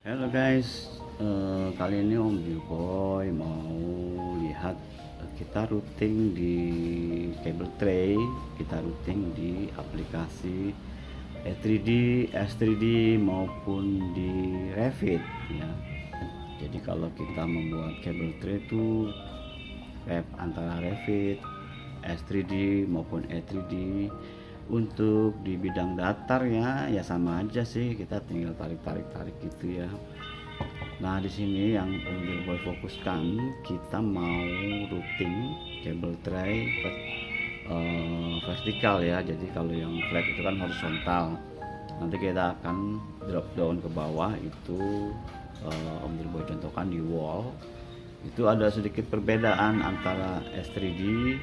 Halo guys, kali ini Om Boy mau lihat kita routing di cable tray, kita routing di aplikasi E3D, S3D maupun di Revit ya. Jadi kalau kita membuat cable tray itu web antara Revit, S3D maupun E3D. Untuk di bidang datar ya sama aja sih, kita tinggal tarik gitu ya. Nah di sini yang Om Boy fokuskan, kita mau routing cable tray vertikal ya. Jadi kalau yang flat itu kan horizontal, nanti kita akan drop down ke bawah itu. Om Boy contohkan di wall itu ada sedikit perbedaan antara S3D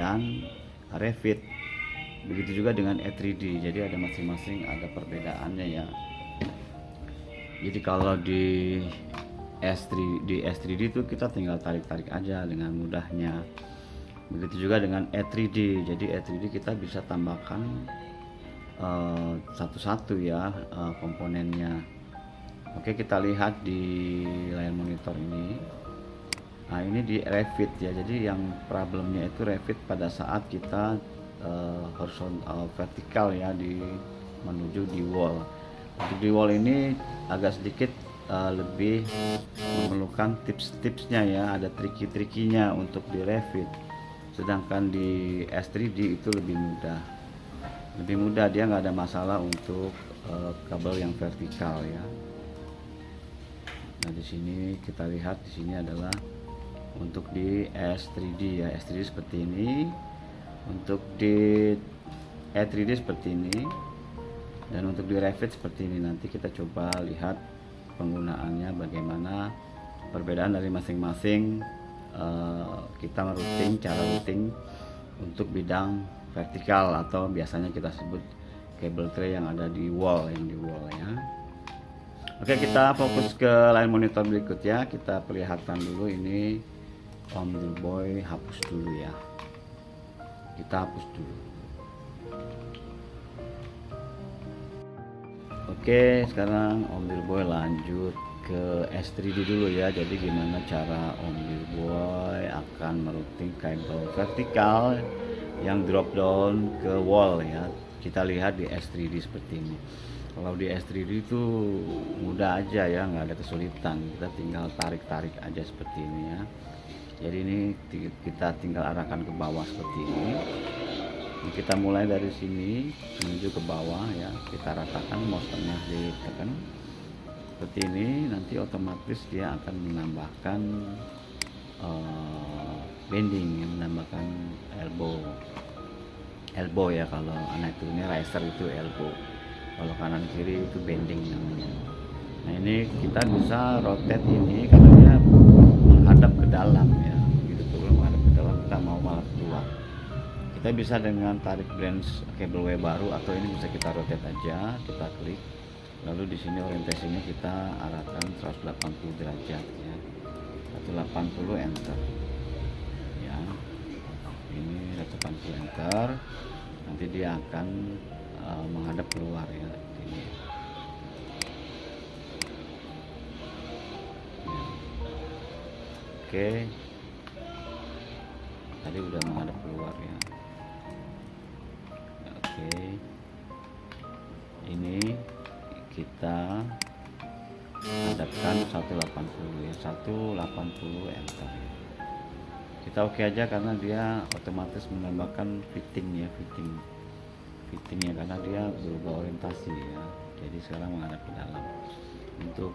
dan Revit. Begitu juga dengan E3D, jadi ada masing-masing ada perbedaannya ya. Jadi kalau di S3D itu kita tinggal tarik-tarik aja dengan mudahnya. Begitu juga dengan E3D, jadi E3D kita bisa tambahkan satu-satu ya komponennya. Oke, kita lihat di layar monitor ini. Nah ini di Revit ya, jadi yang problemnya itu Revit pada saat kita horizontal vertikal ya menuju di wall. Untuk di wall ini agak sedikit lebih memerlukan tips-tipsnya ya, ada triki-trikinya untuk di Revit. Sedangkan di S3D itu lebih mudah, dia nggak ada masalah untuk kabel yang vertikal ya. Nah di sini kita lihat, di sini adalah untuk di S3D ya, S3D seperti ini. Untuk di E3D seperti ini, dan untuk di Revit seperti ini. Nanti kita coba lihat penggunaannya bagaimana, perbedaan dari masing-masing kita cara routing untuk bidang vertikal atau biasanya kita sebut cable tray yang ada di wall, ya. Oke, kita fokus ke layar monitor berikut ya. Kita perlihatkan dulu ini. Om Boy hapus dulu ya, kita hapus dulu. Oke, sekarang Om Boy lanjut ke S3D dulu ya. Jadi gimana cara Om Boy akan merouting kabel vertikal yang drop down ke wall ya. Kita lihat di S3D seperti ini. Kalau di S3D itu mudah aja ya, nggak ada kesulitan. Kita tinggal tarik-tarik aja seperti ini ya. Jadi ini kita tinggal arahkan ke bawah seperti ini. Kita mulai dari sini menuju ke bawah ya, kita ratakan, mouse tengah ditekan seperti ini. Nanti otomatis dia akan menambahkan bending, menambahkan elbow ya. Kalau anak itu ini riser itu elbow, kalau kanan kiri itu bending namanya. Nah ini kita bisa rotate ini karena dia menghadap ke dalam ya, gitu tuh, menghadap ke dalam, kita mau malah keluar. Kita bisa dengan tarik branch cable W baru, atau ini bisa kita rotate aja, kita klik, lalu di sini orientasinya kita arahkan 180 derajat ya, 180 enter ya. Ini 180 enter, nanti dia akan menghadap keluar ya, ini. Oke, tadi udah menghadap keluar ya. Oke, ini kita hadapkan 180 ya, 180 enter ya. Kita oke aja karena dia otomatis menambahkan fitting ya, karena dia berubah orientasi ya. Jadi sekarang menghadap ke dalam. Untuk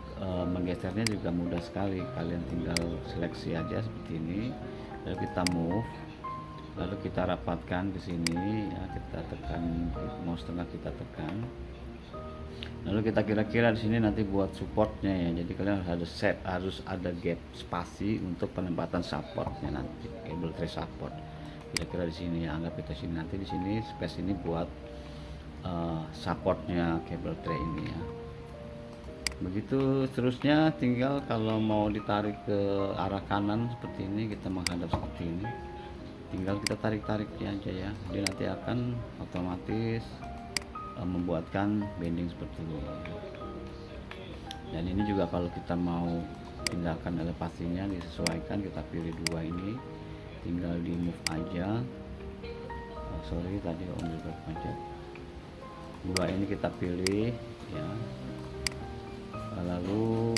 menggesernya juga mudah sekali, kalian tinggal seleksi aja seperti ini, lalu kita move, lalu kita rapatkan ke sini ya, kita tekan mouse tengah, kita tekan, lalu kita kira-kira di sini nanti buat supportnya ya. Jadi kalian harus ada gap spasi untuk penempatan supportnya nanti, cable tray support. Kira-kira di sini ya, anggap kita sini, nanti di sini space ini buat supportnya cable tray ini ya. Begitu seterusnya, tinggal kalau mau ditarik ke arah kanan seperti ini, kita menghadap seperti ini, tinggal kita tarik-tarik aja ya, dia nanti akan otomatis membuatkan bending seperti ini. Dan ini juga kalau kita mau pindahkan elevasinya, disesuaikan, kita pilih dua ini, tinggal di move aja. Sorry tadi om juga macet. Dua ini kita pilih ya, lalu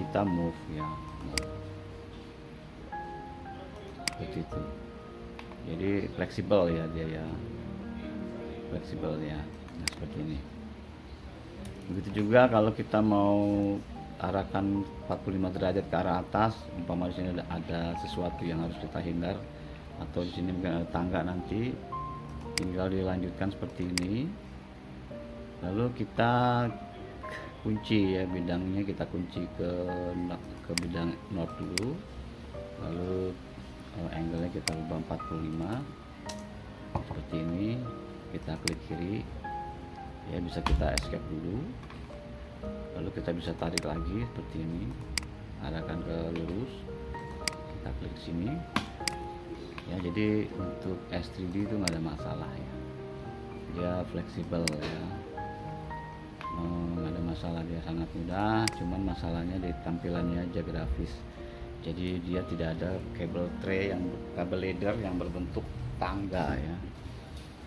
kita move ya, seperti itu. Jadi fleksibel ya dia ya, fleksibel ya. Nah seperti ini. Begitu juga kalau kita mau arahkan 45 derajat ke arah atas, umpama di sini ada sesuatu yang harus kita hindar, atau di sini mungkin ada tangga nanti, tinggal dilanjutkan seperti ini. Lalu kita kunci ya bidangnya, kita kunci ke bidang north dulu, lalu angle-nya kita ubah 45 seperti ini, kita klik kiri ya, bisa kita escape dulu, lalu kita bisa tarik lagi seperti ini, arahkan ke lurus, kita klik sini ya. Jadi untuk S3D itu nggak ada masalah ya, dia fleksibel ya, nggak ada masalah, dia sangat mudah. Cuman masalahnya di tampilannya aja grafis, jadi dia tidak ada kabel tray yang kabel ladder yang berbentuk tangga ya,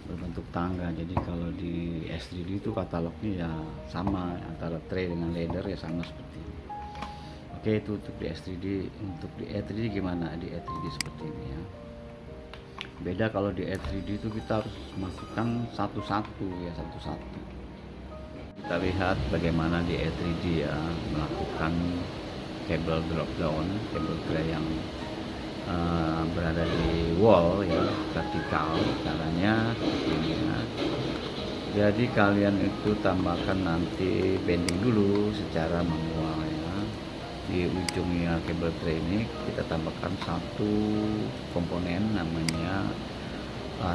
berbentuk tangga. Jadi kalau di S3D itu katalognya ya sama, antara tray dengan ladder ya sama seperti ini. Oke, itu untuk di S3D. Untuk di E3D gimana? Di E3D seperti ini ya. Beda kalau di E3D itu kita harus masukkan satu-satu ya, satu-satu. Kita lihat bagaimana di E3D ya, melakukan kabel drop down, kabel tray yang berada di wall ya, vertikal. Caranya seperti ini ya. Jadi kalian itu tambahkan nanti bending dulu secara manual ya. Di ujungnya kabel tray ini kita tambahkan satu komponen namanya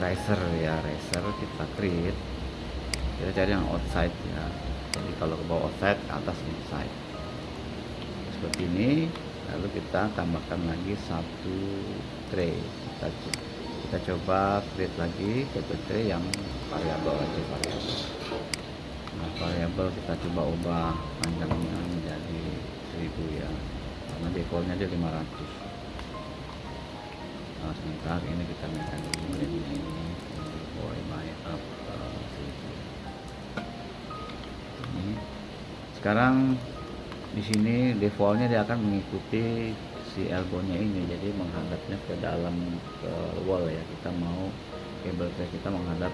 riser ya, riser kita create, kita cari yang outside ya. Jadi kalau ke bawah outside, ke atas inside seperti ini. Lalu kita tambahkan lagi satu tray, kita coba create lagi kabel tray yang variabel aja, variabel. Nah variabel kita coba ubah panjangnya menjadi 1000 ya, karena defaultnya dia 500. Nah sebentar, ini kita mainkan dulu ini boy by up 1000. Ini sekarang di sini defaultnya dia akan mengikuti si elbow-nya ini, jadi menghadapnya ke dalam, ke wall ya. Kita mau kabel tray kita menghadap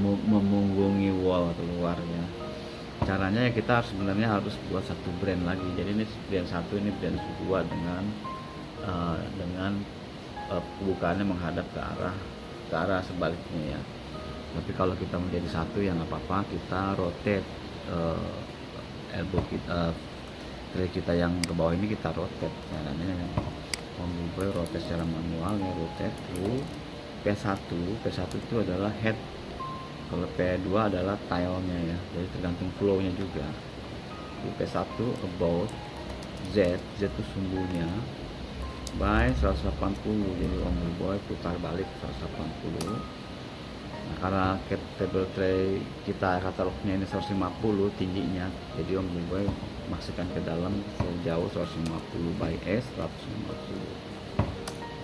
memunggungi wall keluar ya. Caranya ya kita sebenarnya harus buat satu brand lagi. Jadi ini brand satu, ini brand kedua dengan pembukaannya menghadap ke arah sebaliknya ya. Tapi kalau kita menjadi satu ya nggak apa-apa, kita rotate elbow kita, tray kita yang ke bawah ini kita rotate. Caranya membuat rotate secara manual ya, rotate through P1. P1 itu adalah head, kalau P2 adalah tile-nya ya, jadi tergantung flow-nya juga. Di P1 about Z itu sumbunya by 180, jadi boy putar balik 180. Nah, karena kabel tray kita katalognya ini 150 tingginya, jadi boy masukkan ke dalam sejauh 150 by S 150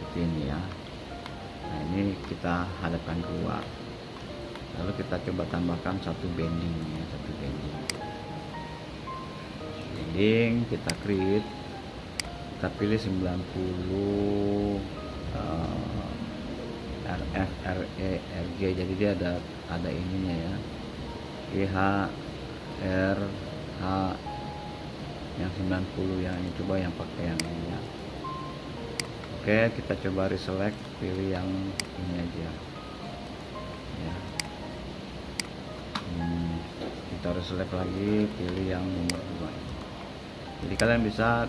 seperti ini ya. Nah ini kita hadapkan keluar, lalu kita coba tambahkan satu bending ya, satu bending kita create, kita pilih 90 RF RE RG, jadi dia ada ininya ya, IH R H yang 90 ya. Ini coba yang pakai yang ini ya. Oke, kita coba reselect, pilih yang ini aja ya. Kita reselect lagi, pilih yang nomor 2. Jadi kalian bisa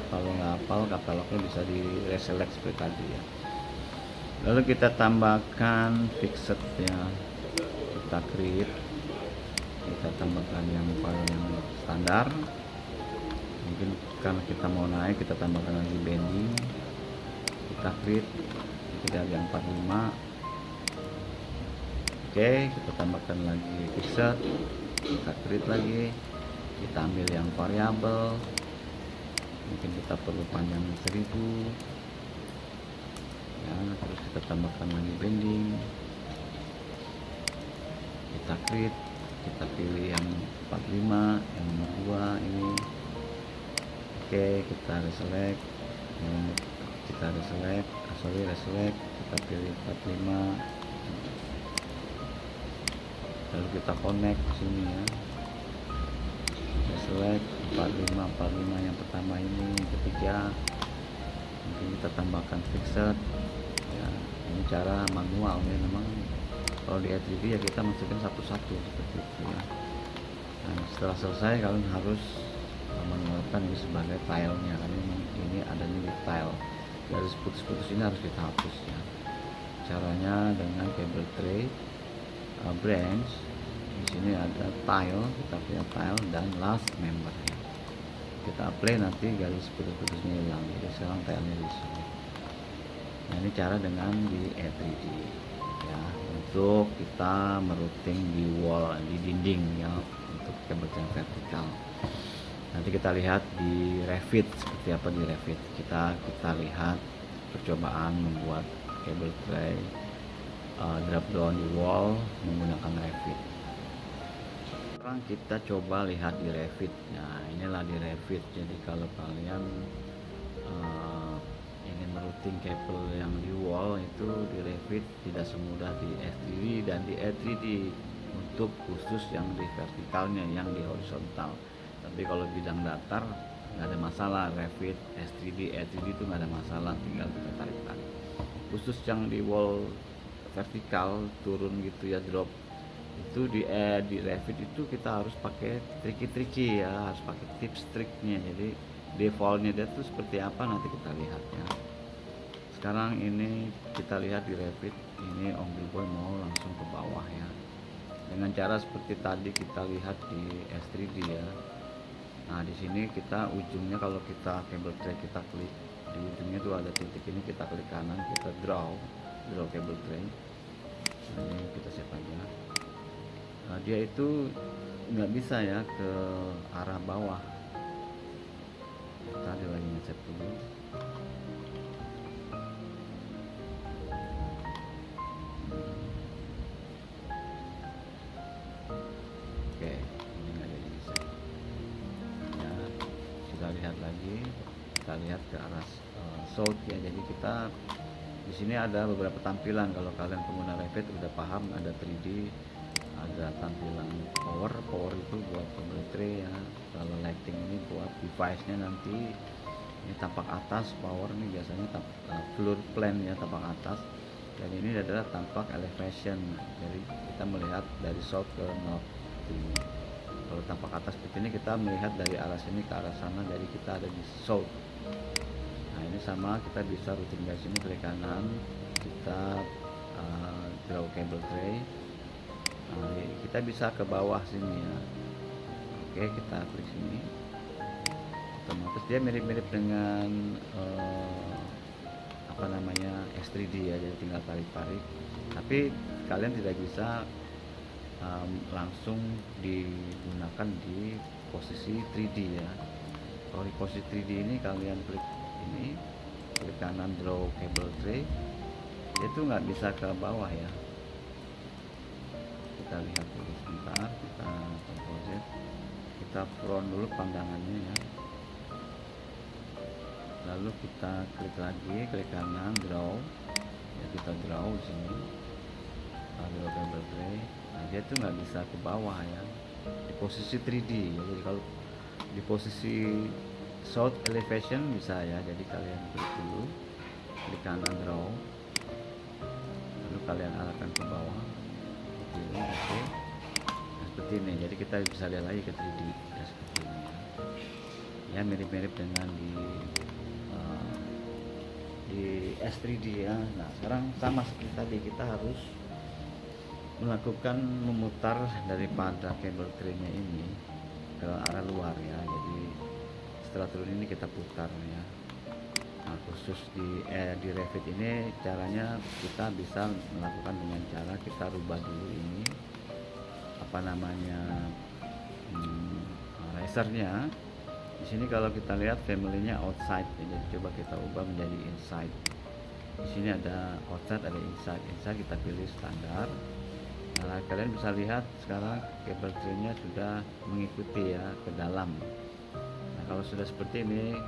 kalau nggak hafal katalognya bisa di reselect seperti tadi ya. Lalu kita tambahkan fixed ya, kita create, kita tambahkan yang paling standar. Mungkin karena kita mau naik, kita tambahkan lagi bending, kita create, kita yang 45. Oke, kita tambahkan lagi fixed, kita create lagi, kita ambil yang variabel, mungkin kita perlu panjang 1000 ya, terus kita tambahkan lagi bending, kita create, kita pilih yang 45 yang nomor 2 ini. Oke, kita reselect, kita reselect, reselect, kita pilih 45, lalu kita connect ke sini ya, reselect 45 yang pertama ini, ketiga mungkin kita tambahkan fixed ya. Ini cara manual ya, memang kalau di A3D ya kita masukin satu-satu seperti itu ya. Nah, setelah selesai kalian harus mengeluarkan ini sebagai filenya, karena ini adanya di file. Garis putus-putus ini harus kita hapus ya. Caranya dengan cable tray, branch, di sini ada tile, kita pilih tile dan last member ya. Kita apply, nanti garis putus-putusnya hilang, jadi sekarang tile-nya di sini. Nah, ini cara dengan di A3D ya, untuk kita merouting di wall, di dinding ya, untuk cable tray vertikal. Nanti kita lihat di Revit seperti apa di Revit. Kita lihat percobaan membuat cable tray drop down di wall menggunakan Revit. Sekarang kita coba lihat di Revit. Nah, inilah di Revit. Jadi kalau kalian ingin merouting kabel yang di wall itu di Revit tidak semudah di S3D dan di A3D untuk khusus yang di vertikalnya, yang di horizontal. Tapi kalau bidang datar nggak ada masalah, Revit, S3D, A3D itu nggak ada masalah, tinggal kita tarik-tarik. Khusus yang di wall vertikal turun gitu ya, drop itu di Revit itu kita harus pakai tricky ya, harus pakai tips triknya. Jadi defaultnya dia tuh seperti apa nanti kita lihat ya. Sekarang ini kita lihat di Revit, ini Om Bilboy mau langsung ke bawah ya, dengan cara seperti tadi kita lihat di S3D ya. Nah, di sini kita ujungnya, kalau kita cable tray kita klik di ujungnya tuh ada titik ini, kita klik kanan, kita draw cable tray. Nah, ini kita save aja. Nah, dia itu nggak bisa ya ke arah bawah. Kita ada lagi nge-save dulu. Oke, ini nggak jadi bisa. Ya, kita lihat lagi, kita lihat ke arah south ya. Jadi kita di sini ada beberapa tampilan. Kalau kalian pengguna Revit udah paham, ada 3D, ada tampilan power itu buat cable tray ya. Kalau lighting ini buat device-nya nanti. Ini tampak atas power, ini biasanya floor plan ya, tampak atas. Dan ini adalah tampak elevation, jadi kita melihat dari south ke north. Kalau tampak atas seperti ini, kita melihat dari arah sini ke arah sana, jadi kita ada di south. Nah, ini sama, kita bisa routing dari sini klik kanan, kita draw cable tray. Nah, kita bisa ke bawah sini ya. Oke, kita klik sini, otomatis dia mirip-mirip dengan apa namanya S3D ya, jadi tinggal tarik-tarik. Tapi kalian tidak bisa langsung digunakan di posisi 3D ya. Kalau di posisi 3D ini kalian klik ini, klik kanan draw cable tray, itu nggak bisa ke bawah ya. Kita lihat dulu sebentar, kita Ctrl Z, kita front dulu pandangannya ya, lalu kita klik lagi, klik kanan draw ya, kita draw di sini, draw cable tray. Nah, dia tuh nggak bisa ke bawah ya di posisi 3D ya. Jadi kalau di posisi south elevation bisa ya, jadi kalian klik dulu, klik kanan draw, lalu kalian arahkan ke bawah seperti ini. Oke, nah, seperti ini, jadi kita bisa lihat lagi ke 3D ya, seperti ini ya, mirip-mirip dengan di S3D ya. Nah, sekarang sama seperti tadi, kita harus melakukan memutar daripada cable tray-nya ini ke arah luar ya. Jadi setelah turun ini kita putar ya. Nah, khusus di Revit ini caranya kita bisa melakukan dengan cara kita rubah dulu ini apa namanya lasernya. Di sini kalau kita lihat family-nya outside, jadi coba kita ubah menjadi inside. Di sini ada outside, ada inside. Inside kita pilih standar. Nah, kalian bisa lihat sekarang kabel tray-nya sudah mengikuti ya ke dalam. Nah, kalau sudah seperti ini,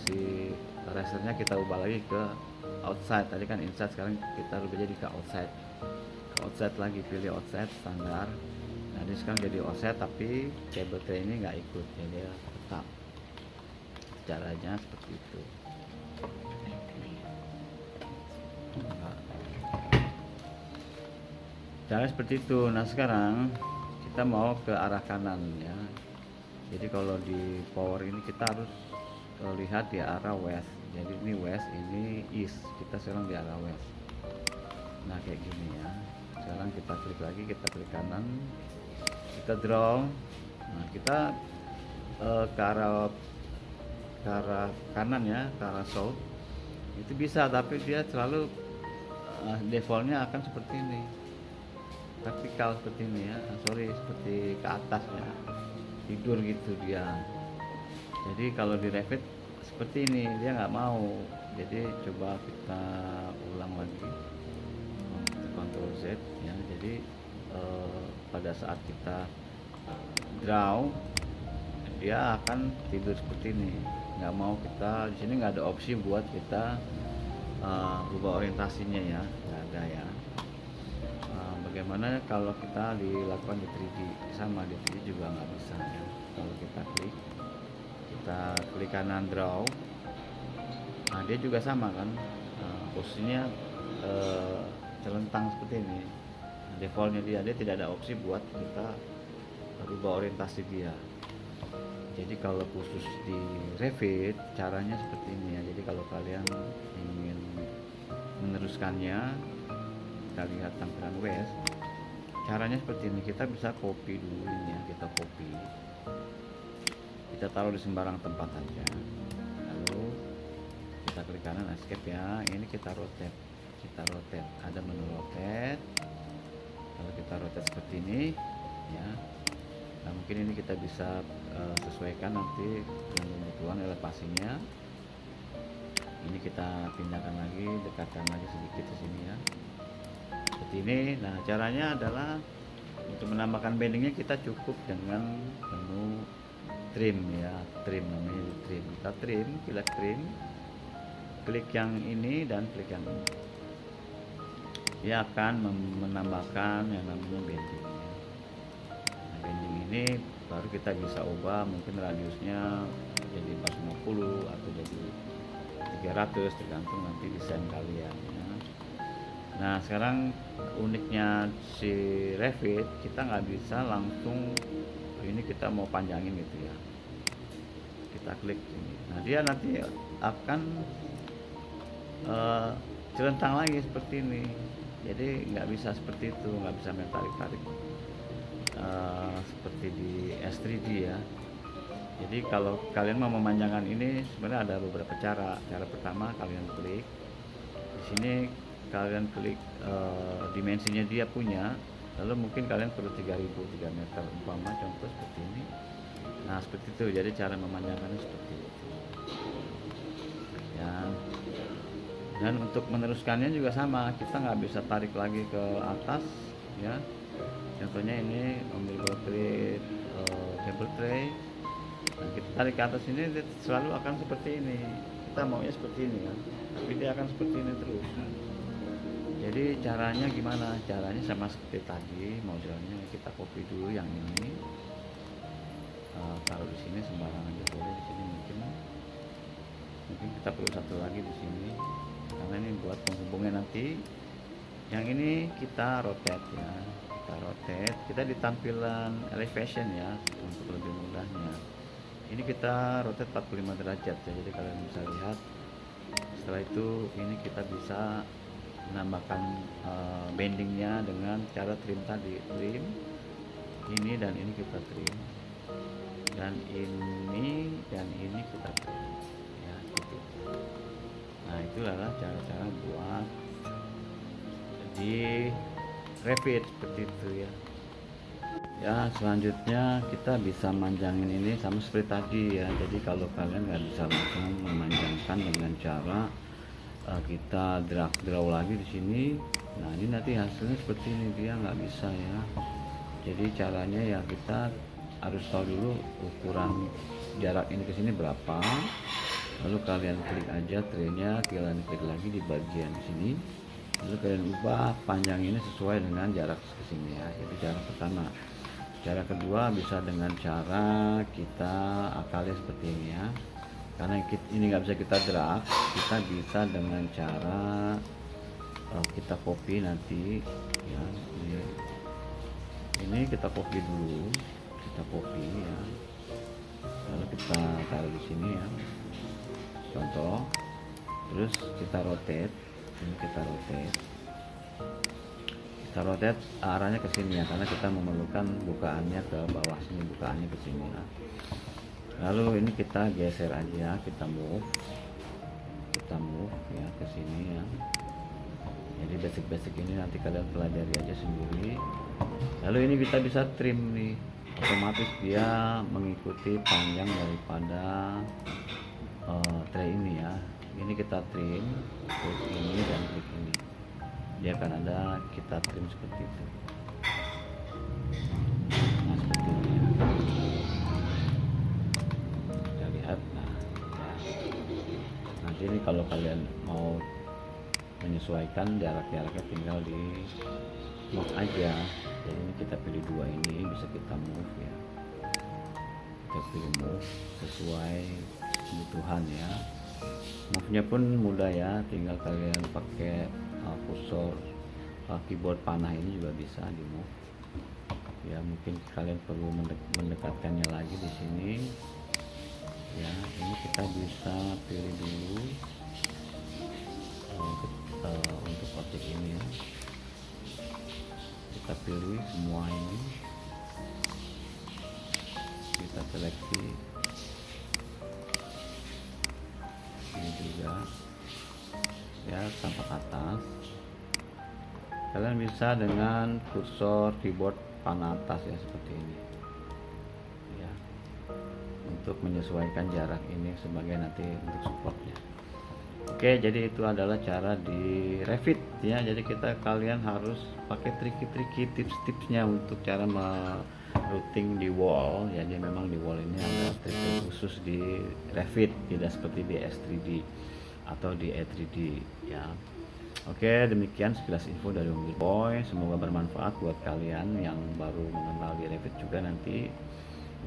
si lasernya kita ubah lagi ke outside. Tadi kan inside, sekarang kita ubah jadi ke outside. Ke outside lagi, pilih outside standar. Nah, ini sekarang jadi outside, tapi kabel tray ini nggak ikut, jadi tetap. Caranya seperti itu. Cara seperti itu. Nah, sekarang kita mau ke arah kanan ya. Jadi kalau di power ini kita harus lihat di arah west. Jadi ini west, ini east. Kita sekarang di arah west. Nah, kayak gini ya. Sekarang kita klik lagi, kita klik kanan, kita draw. Nah, kita ke arah kanan ya, ke arah south. Itu bisa, tapi dia selalu defaultnya akan seperti ini, vertikal seperti ini ya, seperti ke atas ya, tidur gitu dia. Jadi kalau di Revit seperti ini, dia nggak mau. Jadi coba kita ulang lagi, Ctrl Z ya. Jadi pada saat kita draw, dia akan tidur seperti ini. Nggak mau kita di sini, nggak ada opsi buat kita ubah orientasinya ya, nggak ada ya. Bagaimana kalau kita dilakukan di 3D? Sama, di 3D juga nggak bisa ya. Kalau kita klik kanan draw, nah dia juga sama kan, posisinya celentang seperti ini. Nah, defaultnya dia tidak ada opsi buat kita rubah orientasi dia. Jadi kalau khusus di Revit caranya seperti ini ya. Jadi kalau kalian ingin meneruskannya, kita lihat tampilan west, caranya seperti ini. Kita bisa copy dulu ini ya, kita copy, kita taruh di sembarang tempat aja, lalu kita klik kanan escape ya. Ini kita rotate, ada menu rotate, lalu kita rotate seperti ini ya. Nah, mungkin ini kita bisa sesuaikan nanti dengan kebutuhan elevasinya. Ini kita pindahkan lagi, dekatkan lagi sedikit ke sini ya, seperti ini. Nah, caranya adalah untuk menambahkan bendingnya kita cukup dengan menu trim ya, trim namanya, trim. Kita trim, pilih trim, klik yang ini dan klik yang ini. Dia akan menambahkan yang namanya bending. Bending ini baru kita bisa ubah, mungkin radiusnya jadi 450 atau jadi 300, tergantung nanti desain kalian ya. Nah, sekarang uniknya si Revit, kita nggak bisa langsung ini kita mau panjangin gitu ya, kita klik ini. Nah, dia nanti akan celentang lagi seperti ini. Jadi nggak bisa seperti itu, nggak bisa main tarik-tarik seperti di S3D ya. Jadi kalau kalian mau memanjangkan ini, sebenarnya ada beberapa cara. Cara pertama, kalian klik di sini, kalian klik dimensinya dia punya, lalu mungkin kalian perlu 3 meter umpama, contoh seperti ini. Nah, seperti itu. Jadi cara memanjangkannya seperti itu ya. Dan untuk meneruskannya juga sama, kita nggak bisa tarik lagi ke atas ya. Contohnya ini umbilical tray, cable tray. Nah, kita tarik ke atas ini, dia selalu akan seperti ini. Kita maunya seperti ini kan, tapi dia akan seperti ini terus. Jadi caranya gimana? Caranya sama seperti tadi, modelnya kita copy dulu yang ini, taruh di sini sembarangan aja boleh. Di sini mungkin kita perlu satu lagi di sini, karena ini buat penghubungnya nanti. Yang ini kita rotate ya, kita rotate, kita di tampilan elevation ya, untuk lebih mudahnya. Ini kita rotate 45 derajat ya, jadi kalian bisa lihat. Setelah itu ini kita bisa menambahkan bendingnya dengan cara trim tadi, trim ini dan ini kita trim, dan ini kita trim ya, gitu. Nah, itu adalah cara-cara buat di Revit seperti itu ya. Ya, selanjutnya kita bisa manjangin ini sama seperti tadi ya. Jadi kalau kalian nggak bisa langsung memanjangkan dengan cara kita drag draw lagi di sini, nah ini nanti hasilnya seperti ini, dia nggak bisa ya. Jadi caranya ya kita harus tahu dulu ukuran jarak ini ke sini berapa, lalu kalian klik aja trennya, kalian klik lagi di bagian sini, lalu kalian ubah panjang ini sesuai dengan jarak ke sini ya. Itu cara pertama. Cara kedua bisa dengan cara kita akali seperti ini ya, karena ini nggak bisa kita drag, kita bisa dengan cara kita copy nanti ya. Ini kita copy dulu, kita copy ya, lalu kita taruh di sini ya, contoh, terus kita rotate, ini kita rotate arahnya ke sini ya, karena kita memerlukan bukaannya ke bawah sini, bukaannya ke sini ya. Lalu ini kita geser aja, kita move ya ke sini ya. Jadi basic ini nanti kalian pelajari aja sendiri. Lalu ini kita bisa trim nih, otomatis dia mengikuti panjang daripada tray ini ya. Ini kita trim, klik ini dan klik ini, dia akan ada kita trim seperti itu. Nah seperti ini ya. Kita lihat, nah ya. Nanti ini kalau kalian mau menyesuaikan jarak-jaraknya tinggal di move aja. Jadi ini kita pilih dua ini, bisa kita move ya, kita pilih move sesuai kebutuhan ya. Move nya pun mudah ya, tinggal kalian pakai kursor keyboard panah ini juga bisa di move ya. Mungkin kalian perlu mendekatkannya lagi di sini ya. Ini kita bisa pilih dulu untuk objek ini ya, kita pilih semua ini, kita seleksi ini juga ya, tampak atas. Kalian bisa dengan kursor keyboard panah atas ya, seperti ini ya, untuk menyesuaikan jarak ini sebagai nanti untuk supportnya. Oke, jadi itu adalah cara di Revit ya. Jadi kalian harus pakai triki-triki, tips-tipsnya untuk cara routing di wall. Jadi memang di wall ini ada trik khusus di Revit, tidak seperti di S3D atau di E3D ya. Oke, demikian sekilas info dari Om Boy. Semoga bermanfaat buat kalian yang baru mengenal di Revit juga, nanti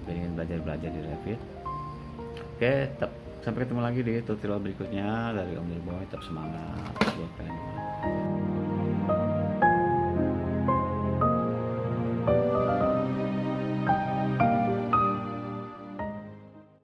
ingin belajar di Revit. Oke, sampai ketemu lagi di tutorial berikutnya dari Om Boy. Tetap semangat buat kalian.